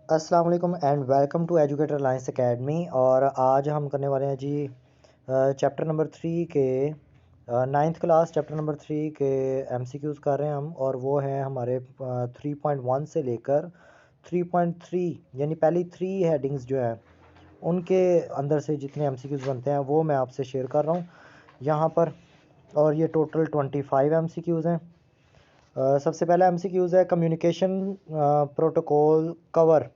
अस्सलाम वालेकुम and welcome to Educator Alliance Academy. और आज हम करने वाले हैं जी चैप्टर नंबर 3 के नाइन्थ क्लास चैप्टर नंबर 3 के एमसीक्यूज़ कर रहे हैं हम। और वो हैं हमारे 3.1 से लेकर 3.3 यानी पहली 3 हेडिंग्स जो हैं उनके अंदर से जितने एमसीक्यूज़ बनते हैं वो मैं आपसे शेयर कर रहा हूँ यहाँ पर। और ये टोटल 25 एमसीक्यूज़ हैं। सबसे पहला एमसीक्यूज़ है communication protocol cover.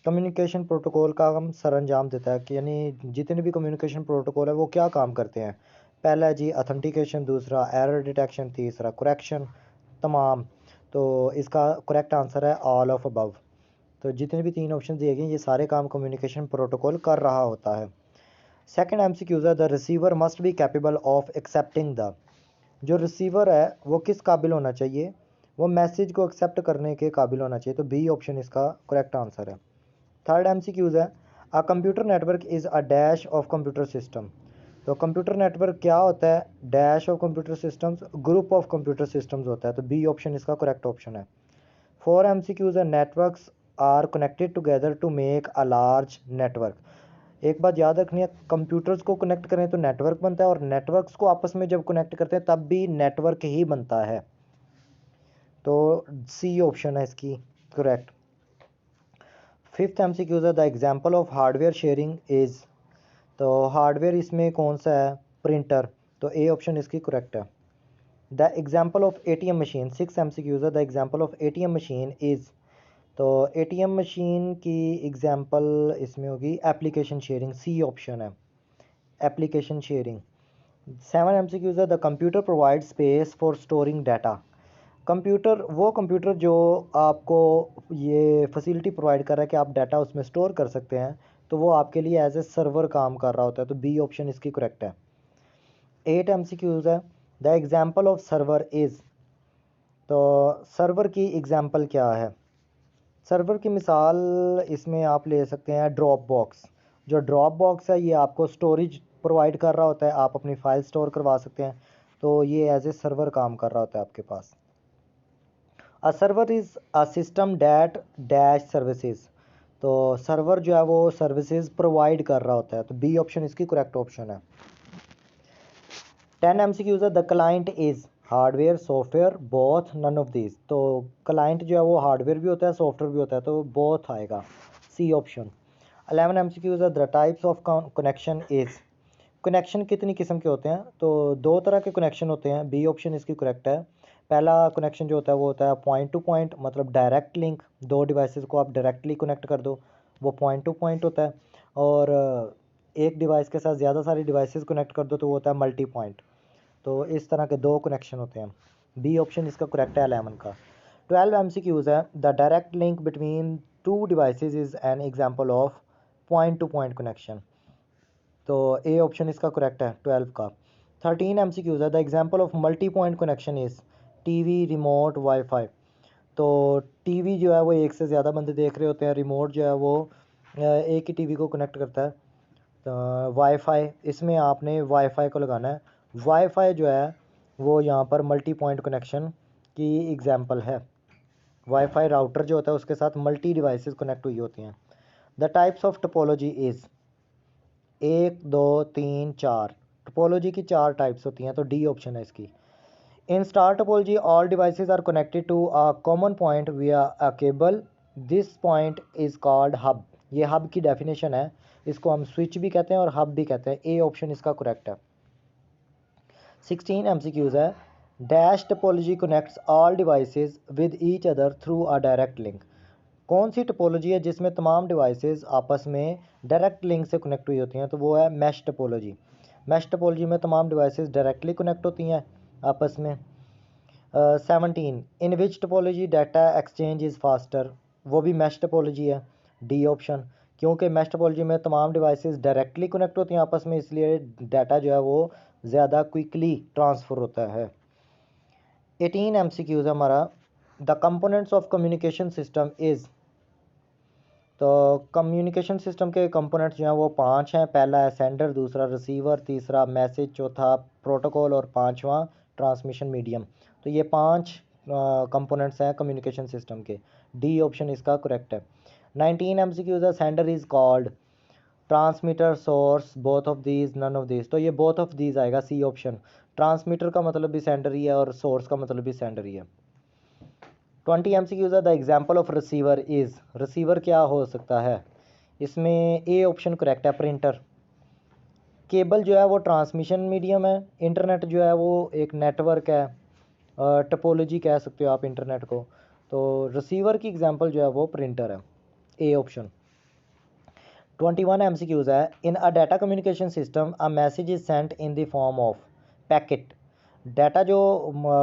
Communication protocol का हम सर अंजाम देता है कि यानी जितने भी कम्युनिकेशन प्रोटोकॉल है वो क्या काम करते हैं। पहला है जी ऑथेंटिकेशन, दूसरा एरर डिटेक्शन, तीसरा करेक्शन। तमाम। तो इसका करेक्ट आंसर है ऑल ऑफ अबव। तो जितने भी तीन ऑप्शन दिए गए ये सारे काम कम्युनिकेशन प्रोटोकॉल कर रहा होता है। सेकंड एमसीक्यूज है the receiver must be capable of accepting the. जो रिसीवर है वो किस काबिल होना चाहिए, वो मैसेज को एक्सेप्ट करने के काबिल होना चाहिए। तो बी ऑप्शन इसका करेक्ट आंसर है। थर्ड एमसीक्यूज है a computer network is a dash of computer system. तो कंप्यूटर नेटवर्क क्या होता है, dash of computer systems, group of computer systems होता है। तो बी ऑप्शन इसका करेक्ट ऑप्शन है। फोर एमसीक्यूज है networks are connected together to make a large network. एक बात याद रखनी है, कंप्यूटर्स को कनेक्ट करें तो नेटवर्क बनता है, और नेटवर्क्स को आपस में जब कनेक्ट करते हैं तब भी नेटवर्क ही बनता है। तो सी ऑप्शन है इसकी करेक्ट। फिफ्थ एमसीक्यूज है the example of hardware sharing is. तो हार्डवेयर इसमें कौन सा है, प्रिंटर। तो ए ऑप्शन इसकी करेक्ट है। The example of ATM machine, six MCQs है the example of ATM machine is. तो एटीएम मशीन की एग्जांपल इसमें होगी एप्लीकेशन शेयरिंग, सी ऑप्शन है एप्लीकेशन शेयरिंग। सेवन एमसीक्यूज है the computer provide space for storing data. Computer जो आपको ये फैसिलिटी प्रोवाइड कर रहा है कि आप डाटा उसमें स्टोर कर सकते हैं, तो वो आपके लिए एज ए सर्वर काम कर रहा होता है। तो बी ऑप्शन इसकी करेक्ट है। एट एमसीक्यूज है the example of server is. तो सर्वर की एग्जांपल क्या है, सर्वर की मिसाल इसमें आप ले सकते हैं ड्रॉप बॉक्स। जो ड्रॉप बॉक्स है ये आपको स्टोरेज प्रोवाइड कर रहा होता है, आप अपनी फाइल स्टोर करवा सकते हैं। तो ये एज ए सर्वर काम कर रहा होता है आपके पास। A server is a system that dash services. तो सर्वर जो है वो सर्विसेज प्रोवाइड कर रहा होता है। तो बी ऑप्शन इसकी करेक्ट ऑप्शन है। 10 एमसीक्यूज है the client is hardware software both none of this. तो क्लाइंट जो है वो हार्डवेयर भी होता है सॉफ्टवेयर भी होता है, तो बोथ आएगा, सी ऑप्शन। 11 एमसीक्यूज है the types of connection is. Connection कितनी किस्म के होते हैं, तो दो तरह के कनेक्शन होते हैं, बी ऑप्शन इसकी करेक्ट है। पहला कनेक्शन जो होता है वो होता है पॉइंट टू पॉइंट, मतलब डायरेक्ट लिंक, दो डिवाइसेस को आप डायरेक्टली कनेक्ट कर दो, वो पॉइंट टू पॉइंट होता है। और एक डिवाइस के साथ ज़्यादा सारी डिवाइसेस कनेक्ट कर दो तो वो होता है मल्टी पॉइंट। तो इस तरह के दो कनेक्शन होते हैं, बी ऑप्शन इसका करेक्ट है 11 का। 12 एमसीक्यूज है the direct link between two devices is an example of point two point connection. तो ए ऑप्शन इसका करेक्ट है 12 का। 13 एमसीक्यूज है the example of multi point connection is TV, remote, wifi. तो टीवी जो है वो एक से ज़्यादा बंदे देख रहे होते हैं, रिमोट जो है वो एक ही टीवी को कनेक्ट करता है। तो वाईफाई, इसमें आपने वाईफाई को लगाना है। वाईफाई जो है वो यहाँ पर मल्टी पॉइंट कनेक्शन की एग्जांपल है। वाईफाई राउटर जो होता है उसके साथ मल्टी डिवाइसेस कनेक्ट हुई होती हैं। The types of topology is, एक, दो, तीन, चार। टोपोलॉजी की चार टाइप्स होती हैं, तो डी ऑप्शन है इसकी। In star topology all devices are connected to a common point via a cable, this point is called hub. ये हब की डेफिनेशन है, इसको हम स्विच भी कहते हैं और हब भी कहते हैं। ए ऑप्शन इसका करेक्ट है। 16 एमसीक्यूज है dash topology connects all devices with each other through a direct link. कौन सी टोपोलॉजी है जिसमें तमाम डिवाइसेस आपस में डायरेक्ट लिंक से कनेक्ट हुई होती हैं, तो वो है मैश टोपोलॉजी। मैश टोपोलॉजी में तमाम डिवाइसेस डायरेक्टली कनेक्ट होती हैं आपस में। 17 in which topology data exchange is faster. वो भी मैश टोपोलॉजी है, डी ऑप्शन। क्योंकि मैश टोपोलॉजी में तमाम डिवाइसेस डायरेक्टली कनेक्ट होती हैं आपस में, इसलिए डाटा जो है वो ज़्यादा क्विकली ट्रांसफ़र होता है। 18 एमसीक्यूज हमारा the components of communication system is. तो कम्युनिकेशन सिस्टम के कंपोनेंट्स जो हैं वो पांच हैं। पहला है सेंडर, दूसरा रिसीवर, तीसरा मैसेज, चौथा प्रोटोकॉल और पांचवा ट्रांसमिशन मीडियम। तो ये पांच कंपोनेंट्स हैं कम्युनिकेशन सिस्टम के, डी ऑप्शन इसका करेक्ट है। 19 MCQs है sender is called, transmitter, source, both of these, none of these. तो ये बोथ ऑफ दीज आएगा, सी ऑप्शन। ट्रांसमीटर का मतलब भी सेंडर ही है और सोर्स का मतलब भी सेंडर ही है। 20 MCQs है the example of receiver is, receiver क्या हो सकता है? इसमें ए ऑप्शन करेक्ट है, प्रिंटर। केबल जो है वो ट्रांसमिशन मीडियम है, इंटरनेट जो है वो एक नेटवर्क है, टपोलॉजी कह सकते हो आप इंटरनेट को। तो रिसीवर की एग्जांपल जो है वो प्रिंटर है, ए ऑप्शन। 21 MCQs है in a data communication system a message is sent in the form of packet. Data जो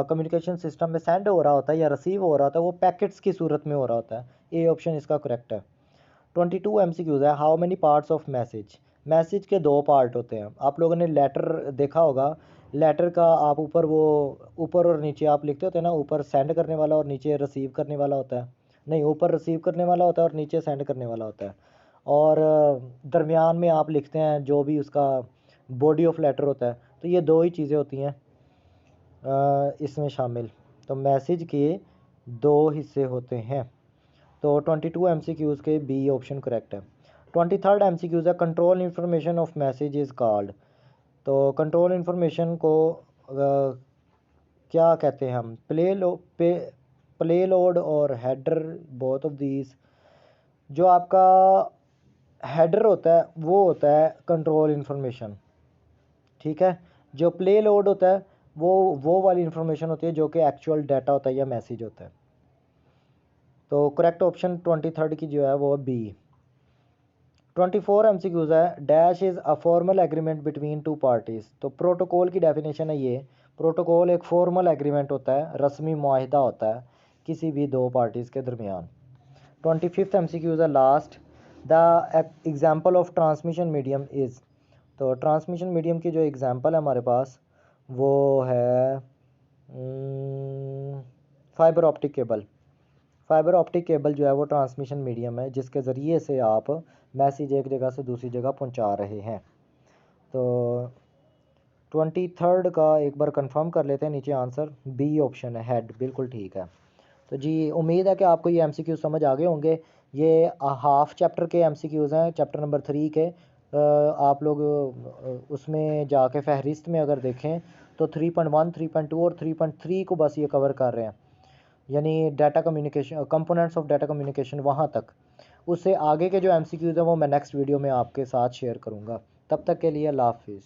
कम्युनिकेशन सिस्टम में सेंड हो रहा होता है या रिसीव हो रहा होता है वो पैकेट्स की सूरत में हो रहा होता है, ए ऑप्शन इसका करेक्ट है। 22 MCQs है how many parts of message, message के दो पार्ट होते हैं। आप लोगों ने लेटर देखा होगा, लेटर का आप ऊपर वो ऊपर और नीचे आप लिखते होते हैं ना, ऊपर सेंड करने वाला और नीचे रिसीव करने वाला होता है, नहीं ऊपर रिसीव करने वाला होता है और नीचे सेंड करने वाला होता है। और दरमियान में आप लिखते हैं जो भी उसका बॉडी ऑफ लेटर होता है। तो ये दो ही चीज़ें होती हैं इसमें शामिल। तो मैसेज के दो हिस्से होते हैं। तो 22 MCQs के बी ऑप्शन करेक्ट है। 23rd MCQs है control information of message is called. तो कंट्रोल इंफॉर्मेशन को क्या कहते हैं हम? प्ले लोड और हेडर, बोथ ऑफ दीज। जो आपका हेडर होता है वो होता है कंट्रोल इंफॉर्मेशन, ठीक है। जो प्ले लोड होता है वो वाली इंफॉर्मेशन होती है जो कि एक्चुअल डाटा होता है या मैसेज होता है। तो करेक्ट ऑप्शन 23rd की जो है वो बी। 24 MCQs है dash is a formal agreement between two parties. तो प्रोटोकॉल की डेफिनेशन है ये, प्रोटोकॉल एक फॉर्मल एग्रीमेंट होता है, रस्मी मुआहिदा होता है किसी भी दो पार्टीज़ के दरमियान। 25th MCQs है last the example of transmission medium is. तो ट्रांसमिशन मीडियम की जो एग्जाम्पल है हमारे पास वो है fibre optic cable. Fibre optic cable जो है वो ट्रांसमिशन मीडियम है जिसके ज़रिए से आप मैसेज एक जगह से दूसरी जगह पहुंचा रहे हैं। तो 23rd का एक बार कंफर्म कर लेते हैं, नीचे आंसर बी ऑप्शन है, हेड, बिल्कुल ठीक है। तो जी उम्मीद है कि आपको ये MCQ समझ आ गए होंगे। ये हाफ चैप्टर के MCQs हैं, चैप्टर नंबर 3 के। आप लोग उसमें जाके फहरिस्त में अगर देखें तो 3.1, 3.2 और 3.3 को बस ये कवर कर रहे हैं, यानी data communication, components of data communication वहाँ तक। उससे आगे के जो MCQs हैं वो मैं नेक्स्ट वीडियो में आपके साथ शेयर करूँगा। तब तक के लिए अल्लाह हाफिज़।